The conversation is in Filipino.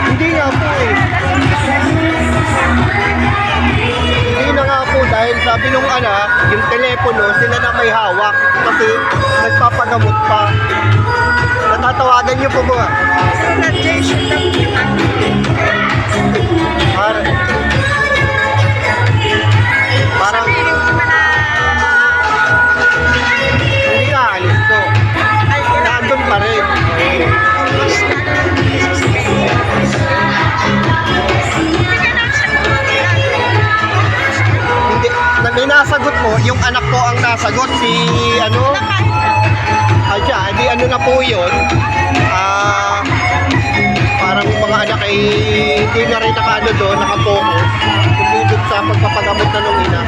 Hindi nga po eh. Hindi na nga po dahil sabi nung anak, yung telepono, sila na may hawak kasi nagpapagamot pa. Natatawagan niyo po ba? Parang hindi nga alis po. Nandun pa rin. Hindi, may nasagot mo, yung anak ko ang nasagot, si ano? Siya, hindi ano na po yun. Parang mga anak ay hindi na rin nakaano doon, nakapokus. Hindi doon sa pagpapagamot na nung ina.